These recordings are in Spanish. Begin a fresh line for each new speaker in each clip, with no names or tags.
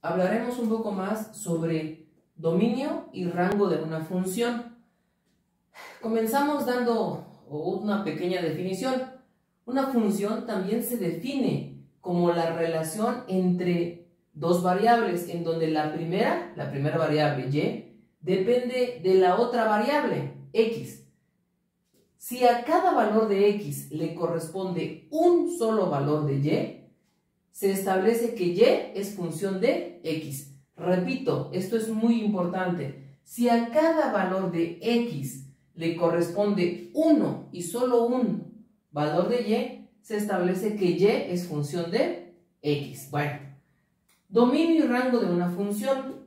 hablaremos un poco más sobre dominio y rango de una función. Comenzamos dando una pequeña definición. Una función también se define como la relación entre dos variables, en donde la primera variable y, depende de la otra variable, x. Si a cada valor de x le corresponde un solo valor de y, se establece que y es función de x. Repito, esto es muy importante. Si a cada valor de x le corresponde uno y solo un valor de y, se establece que y es función de x. Bueno, dominio y rango de una función.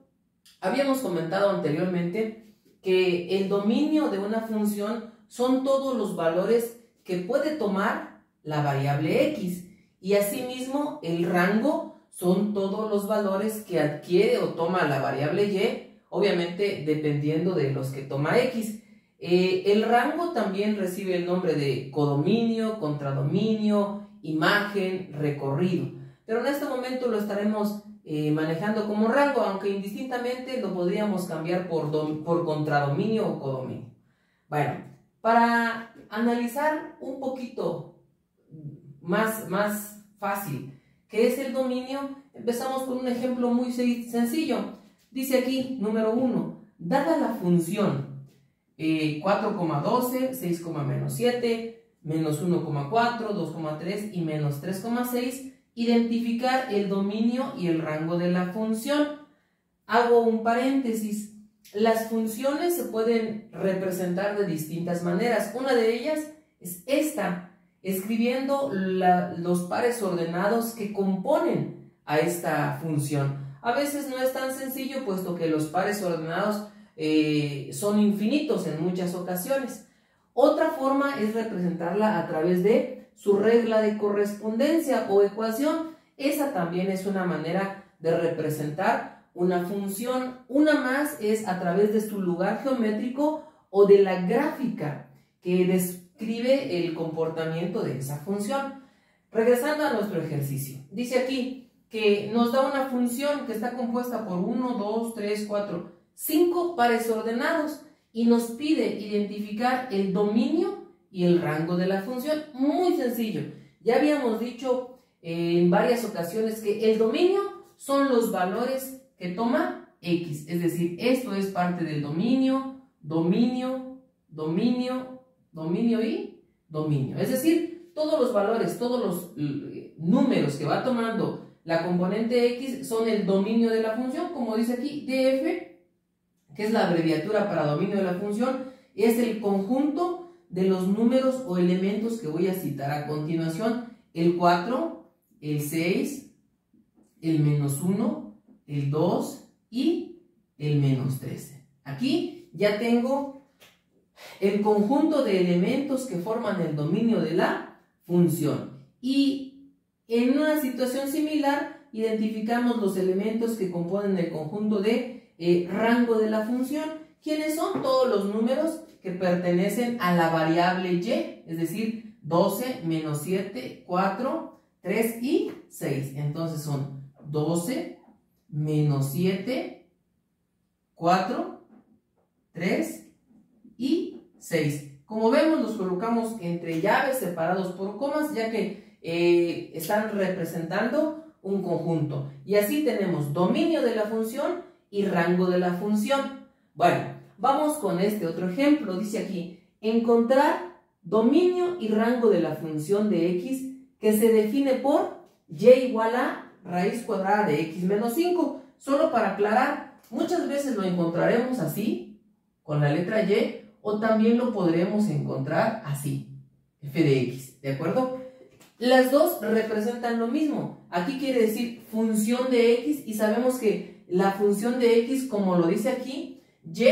Habíamos comentado anteriormente que el dominio de una función son todos los valores que puede tomar la variable x, y asimismo el rango son todos los valores que adquiere o toma la variable y, obviamente dependiendo de los que toma x. El rango también recibe el nombre de codominio, contradominio, imagen, recorrido, pero en este momento lo estaremos manejando como rango, aunque indistintamente lo podríamos cambiar por contradominio o codominio. Bueno, para analizar un poquito más fácil qué es el dominio, empezamos con un ejemplo muy sencillo. Dice aquí, número 1, dada la función 4,12, 6,-7, menos 1,4, 2,3 y menos 3,6, identificar el dominio y el rango de la función. Hago un paréntesis. Las funciones se pueden representar de distintas maneras. Una de ellas es esta, escribiendo los pares ordenados que componen a esta función. A veces no es tan sencillo, puesto que los pares ordenados son infinitos en muchas ocasiones. Otra forma es representarla a través de su regla de correspondencia o ecuación. Esa también es una manera de representar una función. Una más es a través de su lugar geométrico o de la gráfica que describe el comportamiento de esa función. Regresando a nuestro ejercicio, dice aquí que nos da una función que está compuesta por 1, 2, 3, 4, 5 pares ordenados y nos pide identificar el dominio y el rango de la función. Muy sencillo. Ya habíamos dicho en varias ocasiones que el dominio son los valores que toma x, es decir, esto es parte del dominio, dominio, dominio, dominio y dominio. Es decir, todos los valores, todos los números que va tomando la componente x son el dominio de la función, como dice aquí, df, que es la abreviatura para dominio de la función, es el conjunto de los números o elementos que voy a citar a continuación: el 4, el 6, el menos 1, el 2 y el menos 13. Aquí ya tengo el conjunto de elementos que forman el dominio de la función. Y en una situación similar, identificamos los elementos que componen el conjunto de rango de la función. ¿Quiénes son? Todos los números que pertenecen a la variable y, es decir, 12, menos 7, 4, 3 y 6. Entonces son 12, menos 7, 4, 3 y 6. Como vemos, los colocamos entre llaves separados por comas, ya que están representando un conjunto. Y así tenemos dominio de la función y rango de la función. Bueno, vamos con este otro ejemplo. Dice aquí, encontrar dominio y rango de la función de x que se define por y igual a raíz cuadrada de x menos 5. Solo para aclarar, muchas veces lo encontraremos así, con la letra y, o también lo podremos encontrar así, f de x, ¿de acuerdo? Las dos representan lo mismo. Aquí quiere decir función de x, y sabemos que la función de x, como lo dice aquí, y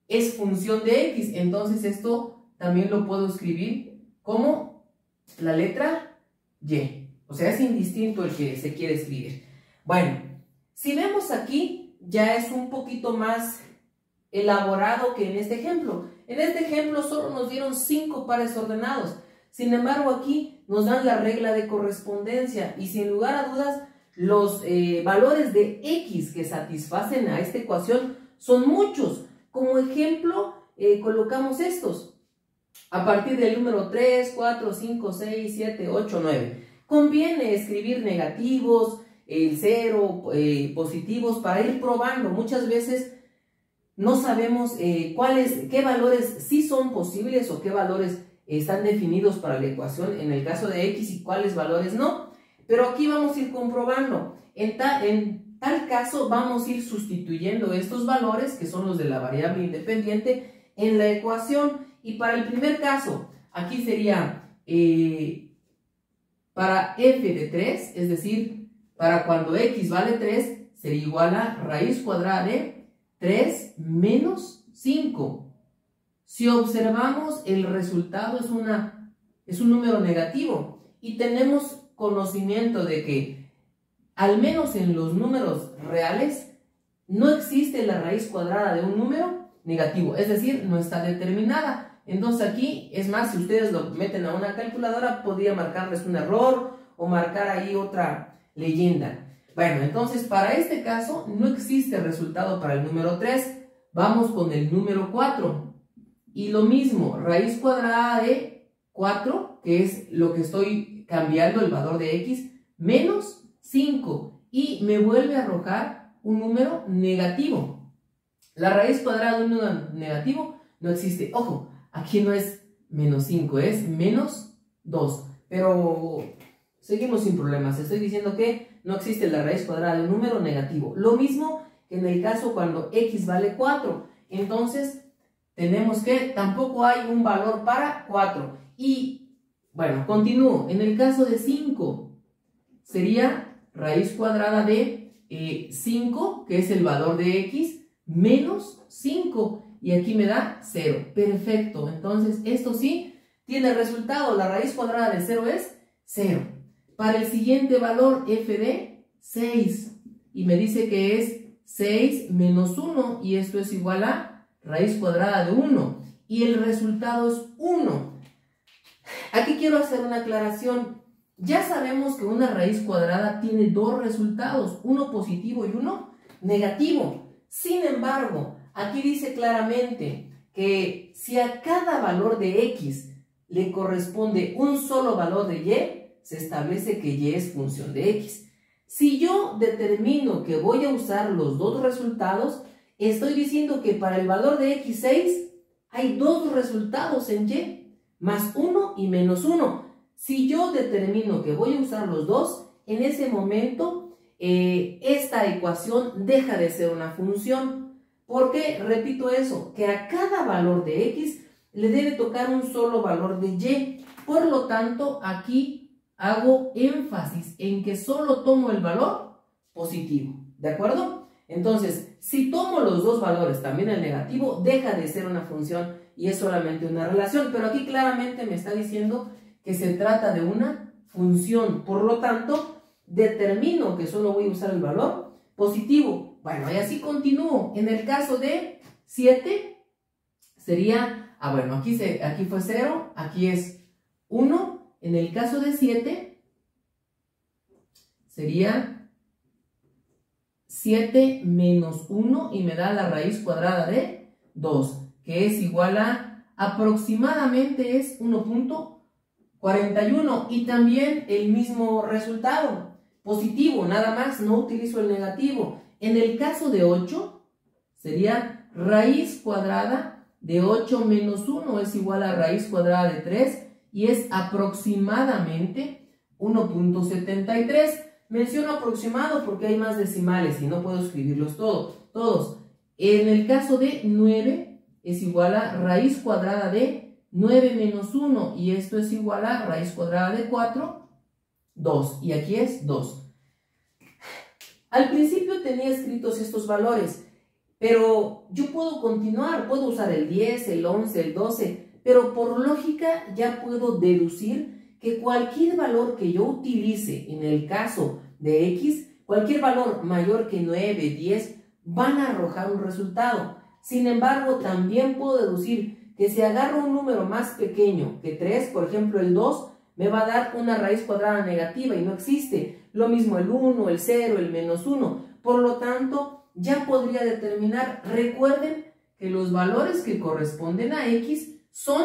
es función de x. Entonces esto también lo puedo escribir como la letra y. O sea, es indistinto el que se quiere escribir. Bueno, si vemos aquí, ya es un poquito más elaborado que en este ejemplo. En este ejemplo solo nos dieron 5 pares ordenados. Sin embargo, aquí nos dan la regla de correspondencia y sin lugar a dudas los valores de x que satisfacen a esta ecuación son muchos. Como ejemplo, colocamos estos. A partir del número 3, 4, 5, 6, 7, 8, 9. Conviene escribir negativos, el 0, positivos, para ir probando. Muchas veces no sabemos qué valores sí son posibles o qué valores están definidos para la ecuación en el caso de x y cuáles valores no. Pero aquí vamos a ir comprobando. En tal caso vamos a ir sustituyendo estos valores, que son los de la variable independiente, en la ecuación. Y para el primer caso, aquí sería para f de 3, es decir, para cuando x vale 3, sería igual a raíz cuadrada de 3 menos 5. Si observamos, el resultado es un número negativo y tenemos conocimiento de que al menos en los números reales no existe la raíz cuadrada de un número negativo, es decir, no está determinada. Entonces aquí, es más, si ustedes lo meten a una calculadora, podría marcarles un error o marcar ahí otra leyenda. Bueno, entonces para este caso no existe resultado para el número 3. Vamos con el número 4. Y lo mismo, raíz cuadrada de 4, que es lo que estoy cambiando, el valor de x, menos 5. Y me vuelve a arrojar un número negativo. La raíz cuadrada de un número negativo no existe. Ojo, aquí no es menos 5, es menos 2. Pero seguimos sin problemas. Estoy diciendo que no existe la raíz cuadrada de un número negativo. Lo mismo que en el caso cuando x vale 4. Entonces, tenemos que tampoco hay un valor para 4. Y, bueno, continúo. En el caso de 5, sería raíz cuadrada de 5, que es el valor de x, menos 5. Y aquí me da 0. Perfecto. Entonces, esto sí tiene resultado. La raíz cuadrada de 0 es 0. Para el siguiente valor, f de 6. Y me dice que es 6 menos 1. Y esto es igual a raíz cuadrada de 1. Y el resultado es 1. Aquí quiero hacer una aclaración. Ya sabemos que una raíz cuadrada tiene dos resultados. Uno positivo y uno negativo. Sin embargo, aquí dice claramente que si a cada valor de x le corresponde un solo valor de y, se establece que y es función de x. Si yo determino que voy a usar los dos resultados, estoy diciendo que para el valor de x6 hay dos resultados en y, más 1 y menos 1. Si yo determino que voy a usar los dos, en ese momento esta ecuación deja de ser una función. Porque, repito eso, que a cada valor de x le debe tocar un solo valor de y. Por lo tanto, aquí hago énfasis en que solo tomo el valor positivo. ¿De acuerdo? Entonces, si tomo los dos valores, también el negativo, deja de ser una función y es solamente una relación. Pero aquí claramente me está diciendo que se trata de una función. Por lo tanto, determino que solo voy a usar el valor positivo. Bueno, y así continúo. En el caso de 7, sería, bueno, aquí fue 0, aquí es 1. En el caso de 7, sería 7 menos 1 y me da la raíz cuadrada de 2, que es igual a aproximadamente es 1.41 y también el mismo resultado, positivo, nada más, no utilizo el negativo. En el caso de 8, sería raíz cuadrada de 8 menos 1 es igual a raíz cuadrada de 3 y es aproximadamente 1.73. Menciono aproximado porque hay más decimales y no puedo escribirlos todos. En el caso de 9 es igual a raíz cuadrada de 9 menos 1 y esto es igual a raíz cuadrada de 4, 2 y aquí es 2. Al principio tenía escritos estos valores, pero yo puedo continuar, puedo usar el 10, el 11, el 12, pero por lógica ya puedo deducir que cualquier valor que yo utilice en el caso de x, cualquier valor mayor que 9, 10, van a arrojar un resultado. Sin embargo, también puedo deducir que si agarro un número más pequeño que 3, por ejemplo el 2, me va a dar una raíz cuadrada negativa y no existe. lo mismo el 1, el 0, el menos 1. Por lo tanto, ya podría determinar, recuerden que los valores que corresponden a x son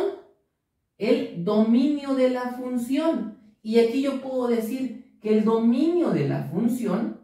el dominio de la función. Y aquí yo puedo decir que el dominio de la función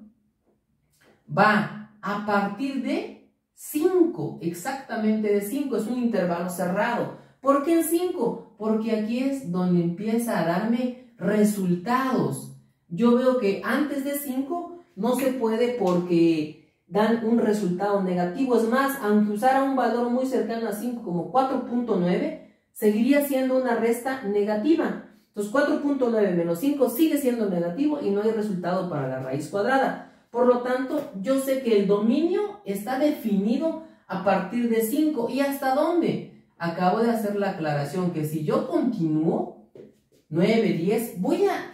va a partir de 5, exactamente de 5, es un intervalo cerrado. ¿Por qué en 5? Porque aquí es donde empieza a darme resultados. Yo veo que antes de 5 no se puede porque dan un resultado negativo. Es más, aunque usara un valor muy cercano a 5 como 4.9, seguiría siendo una resta negativa. Entonces 4.9 menos 5 sigue siendo negativo y no hay resultado para la raíz cuadrada. Por lo tanto, yo sé que el dominio está definido a partir de 5. ¿Y hasta dónde? Acabo de hacer la aclaración que si yo continúo 9, 10, voy a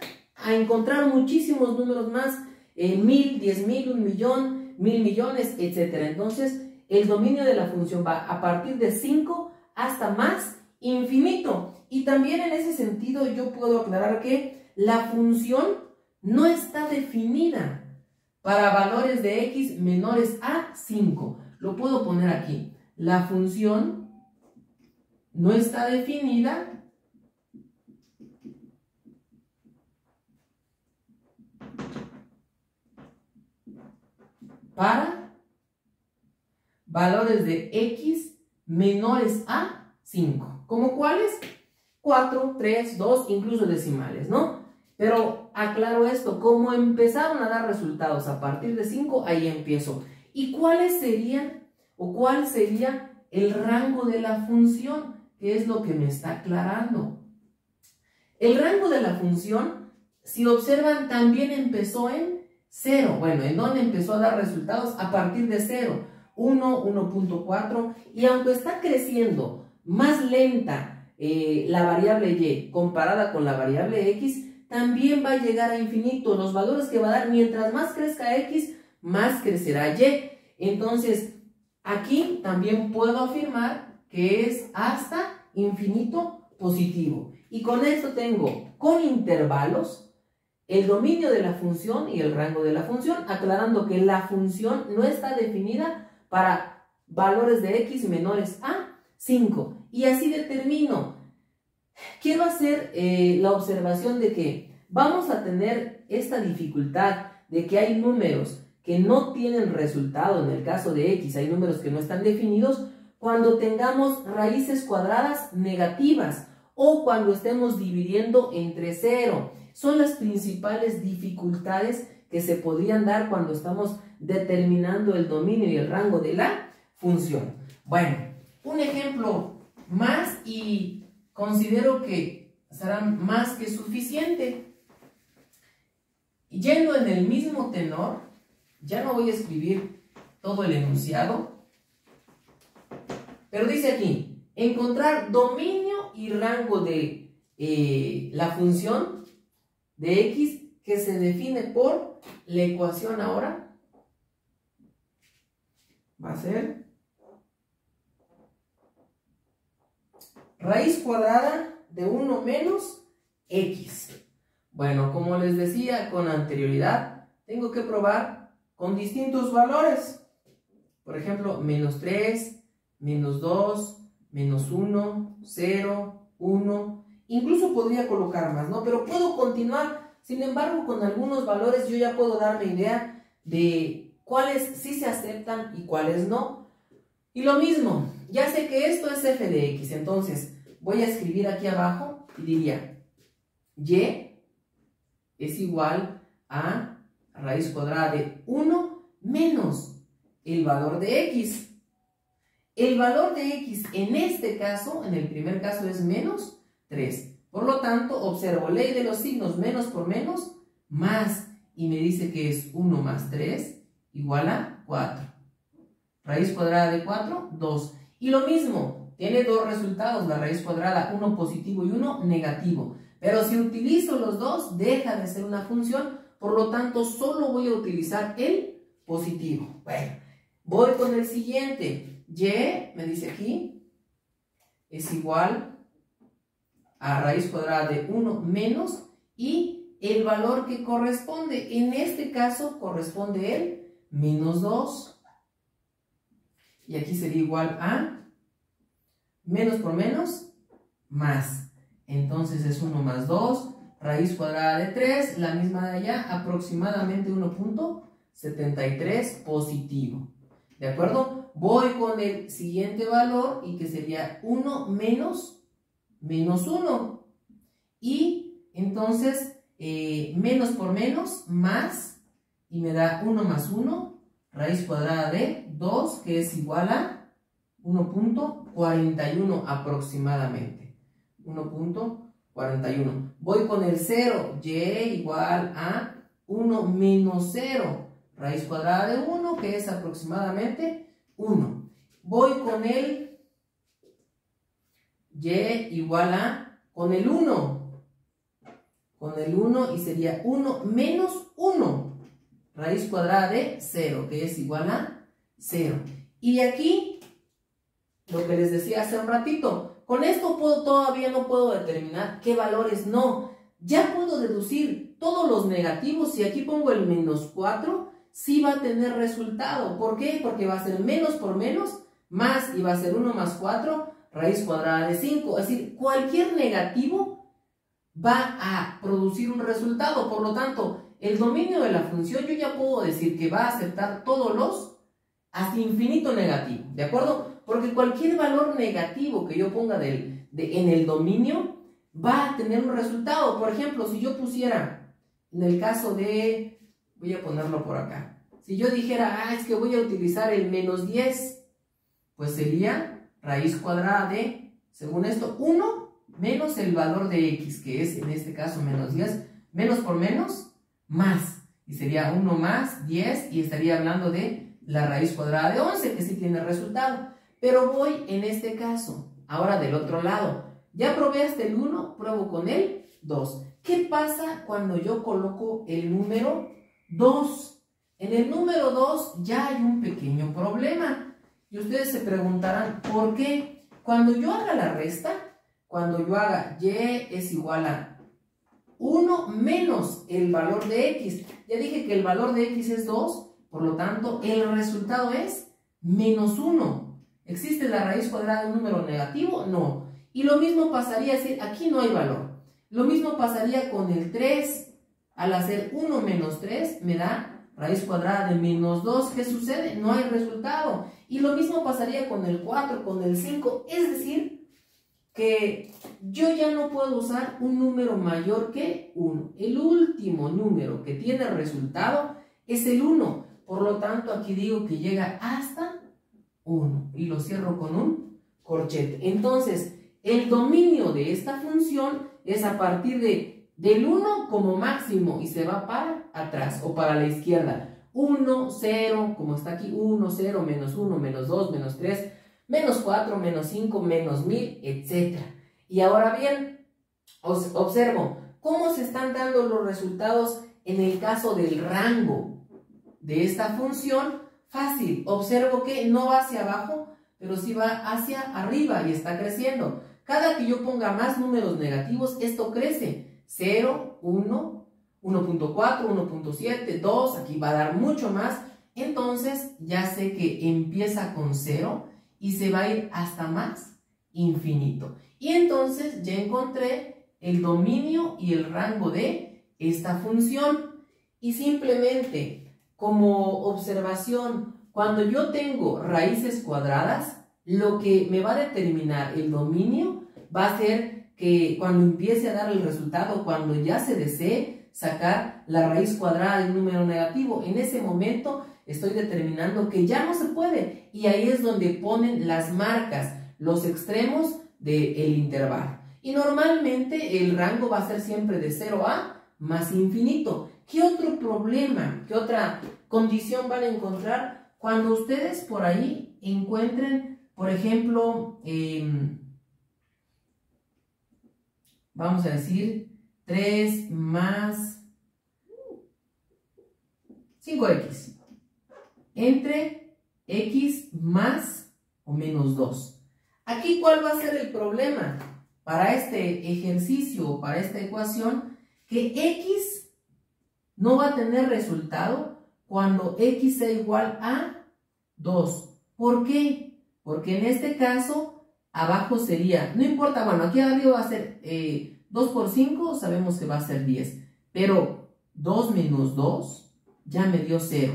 encontrar muchísimos números más, 1000, 10,000, 1,000,000, 1,000 millones, etc. Entonces, el dominio de la función va a partir de 5 hasta más infinito. Y también en ese sentido yo puedo aclarar que la función no está definida para valores de x menores a 5. Lo puedo poner aquí. La función no está definida para valores de x menores a 5. ¿Como cuáles? 4, 3, 2, incluso decimales, ¿no? Pero aclaro esto, como empezaron a dar resultados a partir de 5, ahí empiezo. ¿Y cuáles serían o cuál sería el rango de la función? ¿Qué es lo que me está aclarando? El rango de la función, si observan, también empezó en 0. Bueno, ¿en dónde empezó a dar resultados? A partir de 0. 1, 1.4. Y aunque está creciendo más lenta la variable y comparada con la variable x, también va a llegar a infinito. Los valores que va a dar, mientras más crezca x, más crecerá y. Entonces, aquí también puedo afirmar que es hasta infinito positivo. Y con esto tengo, con intervalos, el dominio de la función y el rango de la función, aclarando que la función no está definida para valores de x menores a 5. Y así determino. Quiero hacer la observación de que vamos a tener esta dificultad de que hay números que no tienen resultado. En el caso de x hay números que no están definidos cuando tengamos raíces cuadradas negativas o cuando estemos dividiendo entre 0. Son las principales dificultades que se podrían dar cuando estamos determinando el dominio y el rango de la función. Bueno, un ejemplo más y considero que será más que suficiente. Yendo en el mismo tenor, ya no voy a escribir todo el enunciado, pero dice aquí, encontrar dominio y rango de la función de x que se define por la ecuación ahora. Va a ser raíz cuadrada de 1 menos x. Bueno, como les decía con anterioridad, tengo que probar con distintos valores. Por ejemplo, menos 3, menos 2, menos 1, 0, 1. Incluso podría colocar más, ¿no? Pero puedo continuar. Sin embargo, con algunos valores yo ya puedo darme idea de cuáles sí se aceptan y cuáles no. Y lo mismo, ya sé que esto es f de x, entonces voy a escribir aquí abajo y diría y es igual a raíz cuadrada de 1 menos el valor de x. El valor de x en este caso, en el primer caso, es menos 3. Por lo tanto, observo ley de los signos, menos por menos, más. Y me dice que es 1 más 3 igual a 4. Raíz cuadrada de 4, 2. Y lo mismo, tiene dos resultados, la raíz cuadrada, uno positivo y uno negativo. Pero si utilizo los dos, deja de ser una función, por lo tanto, solo voy a utilizar el positivo. Bueno, voy con el siguiente. Y, me dice aquí, es igual a raíz cuadrada de 1 menos, y el valor que corresponde. En este caso corresponde el menos 2. Y aquí sería igual a menos por menos, más. Entonces es 1 más 2, raíz cuadrada de 3, la misma de allá, aproximadamente 1.73 positivo. ¿De acuerdo? Voy con el siguiente valor y que sería 1 menos 1. Y entonces menos por menos, más, y me da 1 más 1, raíz cuadrada de 2, que es igual a 1.41 aproximadamente. 1.41. Voy con el 0, y igual a 1 menos 0, raíz cuadrada de 1, que es aproximadamente 1. Voy con el y igual a, con el 1 y sería 1 menos 1, raíz cuadrada de 0, que es igual a 0. Y de aquí, lo que les decía hace un ratito, con esto todavía no puedo determinar qué valores no. Ya puedo deducir todos los negativos. Si aquí pongo el menos 4, sí va a tener resultado. ¿Por qué? Porque va a ser menos por menos, más, y va a ser 1 más 4, raíz cuadrada de 5. Es decir, cualquier negativo va a producir un resultado. Por lo tanto, el dominio de la función yo ya puedo decir que va a aceptar todos los hasta infinito negativo, ¿de acuerdo? Porque cualquier valor negativo que yo ponga en el dominio va a tener un resultado. Por ejemplo, si yo pusiera, en el caso de, voy a ponerlo por acá, si yo dijera, es que voy a utilizar el menos 10, pues sería raíz cuadrada de, según esto, 1 menos el valor de x, que es en este caso menos 10, menos por menos, más, y sería 1 más 10, y estaría hablando de la raíz cuadrada de 11, que sí tiene resultado. Pero voy en este caso, ahora del otro lado. Ya probé hasta el 1, pruebo con el 2. ¿Qué pasa cuando yo coloco el número 2? En el número 2 ya hay un pequeño problema. Y ustedes se preguntarán, ¿por qué? Cuando yo haga la resta, cuando yo haga y es igual a 1 menos el valor de x. Ya dije que el valor de x es 2. Por lo tanto, el resultado es menos 1. ¿Existe la raíz cuadrada de un número negativo? No. Y lo mismo pasaría, es decir, aquí no hay valor. Lo mismo pasaría con el 3. Al hacer 1 menos 3 me da raíz cuadrada de menos 2. ¿Qué sucede? No hay resultado. Y lo mismo pasaría con el 4, con el 5. Es decir, que yo ya no puedo usar un número mayor que 1. El último número que tiene resultado es el 1. Por lo tanto, aquí digo que llega hasta 1 y lo cierro con un corchete. Entonces, el dominio de esta función es a partir del 1 como máximo y se va para atrás o para la izquierda. 1, 0, como está aquí, 1, 0, menos 1, menos 2, menos 3, menos 4, menos 5, menos 1000, etc. Y ahora bien, observo cómo se están dando los resultados en el caso del rango de esta función. Fácil, observo que no va hacia abajo, pero sí va hacia arriba y está creciendo. Cada que yo ponga más números negativos, esto crece. 0, 1, 1.4, 1.7, 2, aquí va a dar mucho más. Entonces ya sé que empieza con 0 y se va a ir hasta más infinito. Y entonces ya encontré el dominio y el rango de esta función. Y simplemente como observación, cuando yo tengo raíces cuadradas, lo que me va a determinar el dominio va a ser que cuando empiece a dar el resultado, cuando ya se desee sacar la raíz cuadrada de un número negativo, en ese momento estoy determinando que ya no se puede. Y ahí es donde ponen las marcas, los extremos del intervalo. Y normalmente el rango va a ser siempre de 0 a más infinito. ¿Qué otro problema, qué otra condición van a encontrar cuando ustedes por ahí encuentren, por ejemplo, vamos a decir 3 más 5x entre x más o menos 2? Aquí, ¿cuál va a ser el problema? Para este ejercicio, para esta ecuación, que x no va a tener resultado cuando x sea igual a 2. ¿Por qué? Porque en este caso, abajo sería, no importa, bueno, aquí arriba va a ser 2 por 5, sabemos que va a ser 10. Pero 2 menos 2 ya me dio 0.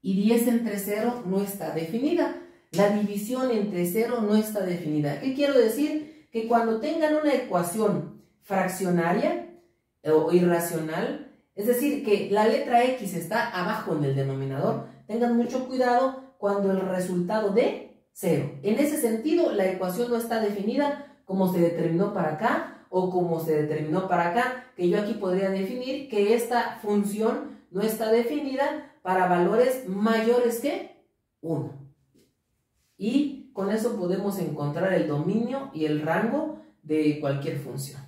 Y 10 entre 0 no está definida. La división entre 0 no está definida. ¿Qué quiero decir? Que cuando tengan una ecuación fraccionaria o irracional, es decir, que la letra X está abajo en el denominador, tengan mucho cuidado cuando el resultado dé 0. En ese sentido, la ecuación no está definida como se determinó para acá o como se determinó para acá, que yo aquí podría definir que esta función no está definida para valores mayores que 1. Y con eso podemos encontrar el dominio y el rango de cualquier función.